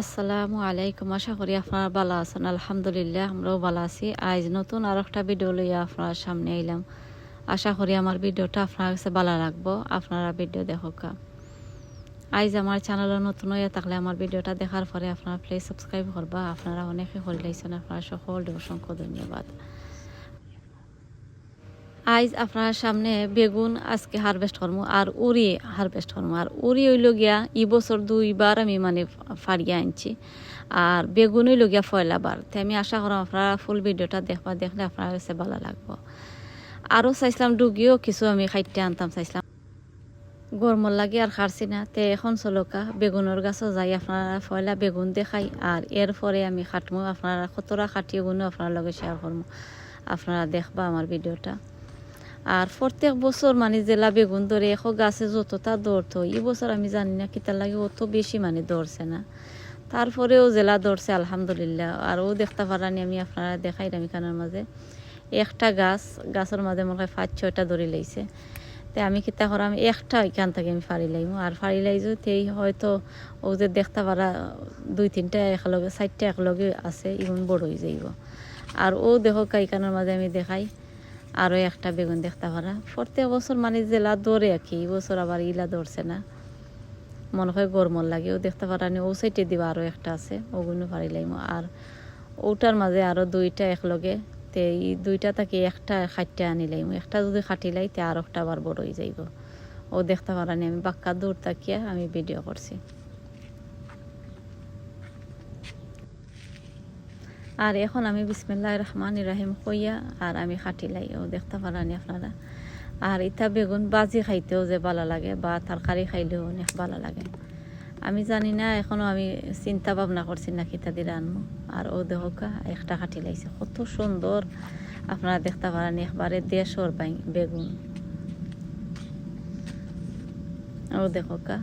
আসসালামু আলাইকুম। আশা করি আপনারা ভালো আছেন। আলহামদুলিল্লাহ আমরাও ভালো আছি। আজ নতুন আর একটা ভিডিও লইয়া আপনার সামনে আইলাম। আশা করি আমার ভিডিওটা আপনার কাছে ভালো লাগবো। আপনারা ভিডিও দেখোকা। আজ আমার চ্যানেলে নতুন হইয়া থাকলে আমার ভিডিওটা দেখার পরে আপনারা প্লিজ সাবস্ক্রাইব করবা। আপনারা অনেকে হইলাইছেন, আপনারা সকলকে অসংখ্য ধন্যবাদ। আজ আপনার সামনে বেগুন আজকে হারভেস্ট করবো আর উড়ি হারভেস্ট করবো। আর উড়ি হইল গিয়া ই বছর 2বার আমি ফাড়িয়া আনছি। আর বেগুন হইল গিয়া পয়লাবার। তাই আমি আশা করাম আপনারা ফুল ভিডিওটা দেখলে আপনার কাছে ভালো লাগবো। আরও চাইছিলাম ডুগিও কিছু আমি খাইতে আনতাম চাইছিলাম, গরমর লাগে আর খারছি না। তে এখন চলকা বেগুনের গাছও যাই, আপনারা পয়লা বেগুন দেখাই আর এরপরে আমি খাটমো। আপনারা কতটা খাটিয়ে গুনো আপনার লগে শেয়ার করবো। আপনারা দেখবা আমার ভিডিওটা। আর প্রত্যেক বছর জেলা বেগুন ধরে এখন গাছে যতটা দৌড়তো, এই বছর আমি জানি না কিতার লাগে অত বেশি দৌড়ছে না। তারপরেও জেলা দৌড়ছে আলহামদুলিল্লাহ। আর ও দেখতে পারানি আমি আপনারা দেখাই আমি কানের মাঝে একটা গাছের মাঝে মনে হয় 5-6টা দড়ি লাইছে। তাই আমি কিতা করাম একটা ওইখান থেকে আমি ফাড়ি লাইম আর ফাড়ি লাইছো তেই হয়তো ও যে দেখতে পারা 2-3টা একলগে 4টা একলগে আছে, ইমন বড় হয়ে যাইব। আর ও দেখো কাইকানের মাঝে আমি দেখাই আরও একটা বেগুন দেখতে পারা। প্রত্যেক বছর জেলা দৌড়ে আর কি, এই বছর আবার ইলা দৌড়ছে না, মনে হয় গরমর লাগে। ও দেখতে পারানি ও সাইডে দিবা আরও একটা আছে, ওগুলো ফাড়ি লাইম। আর ওটার মাঝে আরও 2টা একলগে, তে এই 2টা থেকে একটা খাটতে আনি লাইম। একটা যদি খাটি লাই তে আর একটা আবার বড় হয়ে যাইব। ও দেখতে পারানি আমি বাক্কা দূর তাকিয়া আমি ভিডিও করছি। আর এখন আমি বিসমিল্লাহির রহমানির রহিম কইয়া আর আমি খাটিলাই, ও দেখতে পারানি আপনারা। আর ইটা বেগুন বাজি খাইতেও যে ভালো লাগে বা তরকারি খাইলেও অনেক ভালো লাগে। আমি জানি না, এখনও আমি চিন্তা ভাবনা করছি না কিতা দিয়ে রানবো। আর ও দেখোকা একটা খাটি লাইছে কত সুন্দর, আপনারা দেখতে পারানি একবারে দেশর বেগুন। ও দেখোকা।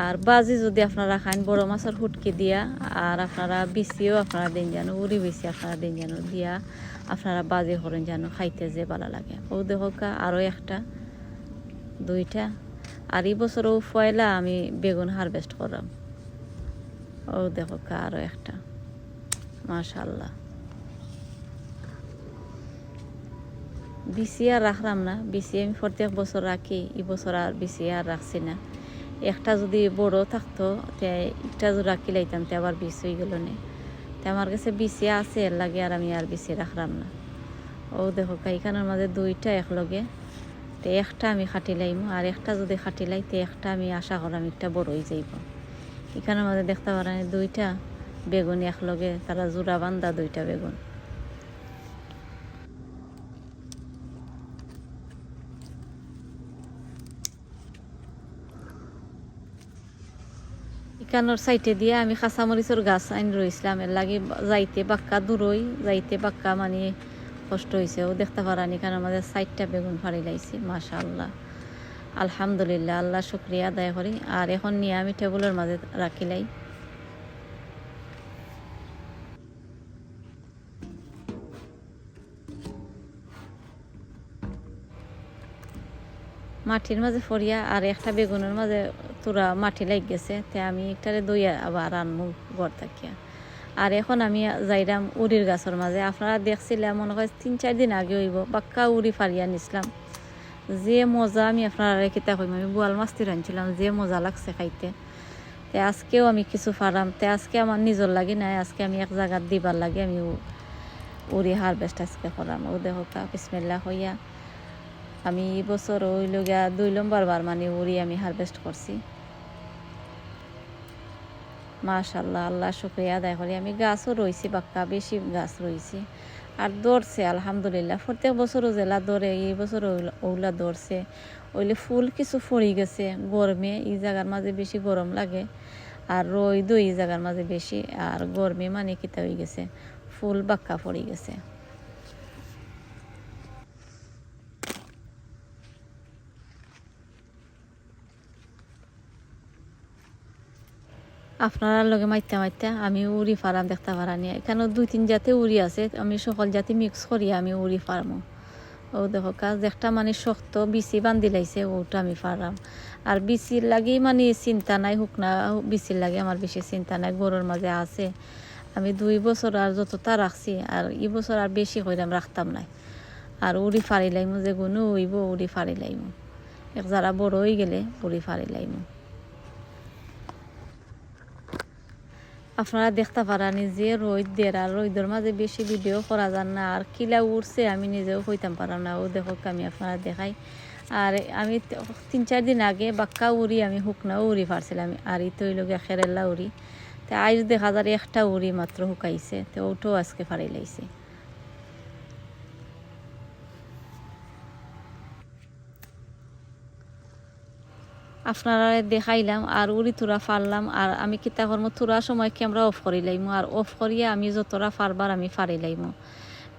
আর বাজি যদি আপনারা খান বড় মাছের হুটকি দিয়া, আর আপনারা বিচিও আপনারা দিন জানো, উড়ি বিচি আপনারা দিন জানো দিয়া আপনারা বাজি করেন জানো, খাইতে যে ভালো লাগে। ও দেখোকা আরও একটা 2টা। আর এই বছরও পয়লা আমি বেগুন হারভেস্ট করাম। ও দেখোকা আরও একটা, মাশাআল্লাহ। বিচি আর রাখলাম না, বিচি আমি প্রত্যেক বছর রাখি, এই বছর আর বিচি আর রাখছি না। একটা যদি বড় থাকতো তে একটা যদি রাখি লাইতাম তে আবার বিষ হয়ে গেল না। তে আমার কাছে বিচি আছে, এর লাগে আর আমি আর বিচি রাখলাম না। ও দেখো এখানের মাঝে 2টা একলগে, তে একটা আমি খাটি লাইম। আর একটা যদি খাটি লাই তে একটা আমি আশা করাম একটা বড় হয়ে যাইব। এখানের মাঝে দেখতে পারেন 2টা বেগুন একলগে, তারা জোড়া বান্ধা 2টা বেগুন। ইকানোর সাইটে দিয়ে আমি কাঁচামরিচের গাছ আইন রইছিলাম, এর লাগে যাইতে বাক্কা দূরই যাইতে বাক্কা কষ্ট হয়েছে। ও দেখতে পারানি কারণ আমাদের 4টা বেগুন ফাড়ি লাইছি, মাশাআল্লাহ আলহামদুলিল্লাহ। আল্লাহ শুক্রিয়া আদায় করি। আর এখন নিয়ে আমি টেবুলের মাঝে রাখিলাই। মাটির মাঝে ফরিয়া আর একটা বেগুনের মাঝে তোরা মাটি লাগ গেছে, তে আমি একটারে দইয়া আবার আনমু ঘর থাকিয়া। আর এখন আমি যাইরাম উড়ির গাছের মাঝে। আপনারা দেখছিলাম মনে হয় 3-4 দিন আগে হইব, বাক্কা উড়ি ফারিয়া নিছিলাম। যে মজা, আমি আপনারা কিতা কইম, আমি বোয়াল মাছটি রাঁধছিলাম, যে মজা লাগছে খাইতে। তে আজকেও আমি কিছু ফারাম, তে আজকে আমার নিজের লাগে নাই, আজকে আমি এক জায়গার দিবার লাগে আমি উড়ি হারভেস্ট আজকে করাম। ও দেখো বিসমিল্লাহ হইয়া আমি এই বছর হইল গিয়া 2 নম্বর বার উড়ি আমি হারভেস্ট করছি, মাশাআল্লাহ। আল্লাহ শুকরিয়া আদায় করি। আমি গাছও রয়েছি বাক্কা, বেশি গাছ রয়েছি আর দৌড়ছে আলহামদুলিল্লাহ। প্রত্যেক বছরও জেলা দৌড়ে, এই বছর ওগুলা দৌড়ছে। ওইলে ফুল কিছু ফড়ি গেছে গরমে, এই জায়গার মাঝে বেশি গরম লাগে আর রোদ এই জায়গার মাঝে বেশি। আর গরমে কিতা হয়ে গেছে, ফুল বাক্কা ফড়ি গেছে। আপনার লগে মাইতে আমি উড়ি ফার্ম দেখতে পারানি। এখানে 2-3 জাতে উড়ি আছে, আমি সকল জাতি মিক্স করি আমি উড়ি ফার্মও। ও দেখো কাজ একটা মানে শক্ত বিচি বান্ধি লাইছে, ওটা আমি পারলাম। আর বিচির লাগি মানে চিন্তা নাই, শুকনা বিচির লাগে আমার বেশি চিন্তা নাই, গরুর মাঝে আছে। আমি 2 বছর আর যতটা রাখছি, আর এই বছর আর বেশি কইরাম রাখতাম নাই। আর উড়ি ফাড়ি লাইমু, যে গুনো হইব উড়ি ফাড়ি লাইমু, এক যারা বড় হয়ে গেলে উড়ি ফাড়ি লাইমু। আপনারা দেখতে পারানি যে রোদ দের, আর রোদের মাঝে বেশি ভিডিও করা যান না, আর কিলা উঠছে আমি নিজেও হইতাম পারাম না। ও দেখো আমি আপনারা দেখাই। আর আমি 3-4 দিন আগে বাক্কা উড়ি আমি শুকনা উড়ি ফাড়ছিলাম, আর ই তৈল গিয়া খেরেলা উড়ি। তো আজ দেখা যায় একটা উড়ি মাত্র শুকাইছে, তো ওটাও আজকে ফাড়ি লাইছে। আপনারা দেখাইলাম আর উড়ি তুরা ফারলাম। আর আমি কিতা করবো, তুরার সময় ক্যামেরা অফ করি লাইমু, আর অফ করিয়া আমি যতটা ফারবার আমি ফারি লাইমু।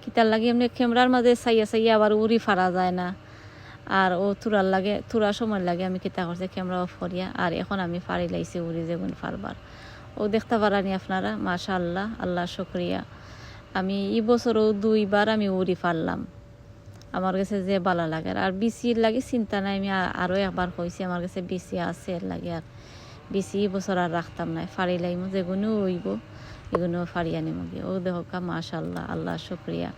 কিতার লাগে এমনি ক্যামেরার মাঝে চাইয়া চাইয়া আবার উড়ি ফারা যায় না, আর ও তুরার লাগে, তুরার সময় লাগে আমি কিতা করছি ক্যামেরা অফ করিয়া। আর এখন আমি ফারি লাইছি উড়ি যেগুন ফারবার। ও দেখতে পারানি আপনারা, মাশাআল্লাহ, আল্লাহ শুকরিয়া। আমি এই বছরও 2 বার আমি উড়ি ফারলাম, আমার কাছে যে ভালো লাগে। আর বিসির লাগে চিন্তা নাই, আমি আরও একবার কইছি আমার কাছে বিসি আছে, এর লাগে আর বিসি বছর আর রাখতাম না, ফাড়ি লাইমু, যেগুলো হইব এগুলো ফাড়ি আনিম গিয়ে। ও দেখো মাশাআল্লাহ, আল্লাহ শুকরিয়া।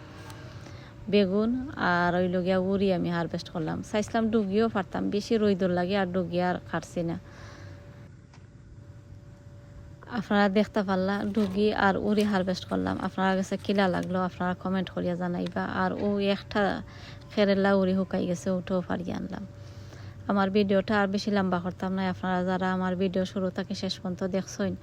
বেগুন আর ওই লগিয়া উড়ি আমি হারভেস্ট করলাম। চাইছিলাম ডুগিও ফারতাম, বেশি রইদর লাগে আর ডুগি আর কাটছি না। আপনারা দেখতে পারলা ডুগি আর উড়ি হারভেস্ট করলাম। আপনার কাছে কিলা লাগলো আপনারা কমেন্ট করিয়া জানাইবা। আর ও একটা খেরেলা উড়ি শুকাই গেছে, ওটাও ফাড়িয়ে আনলাম। আমার ভিডিওটা আর বেশি লম্বা করতাম না। আপনারা যারা আমার ভিডিও শুরু থেকে শেষ পর্যন্ত দেখছেন,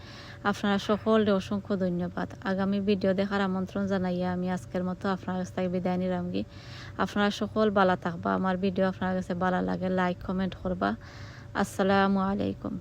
আপনারা সকলে অসংখ্য ধন্যবাদ। আগামী ভিডিও দেখার আমন্ত্রণ জানাইয়া আমি আজকের মতো আপনার কাছ থেকে বিদায় নিলামগি। আপনারা সকল ভালো থাকবা। আমার ভিডিও আপনার কাছে ভালো লাগে লাইক কমেন্ট করবা। আসসালামু আলাইকুম।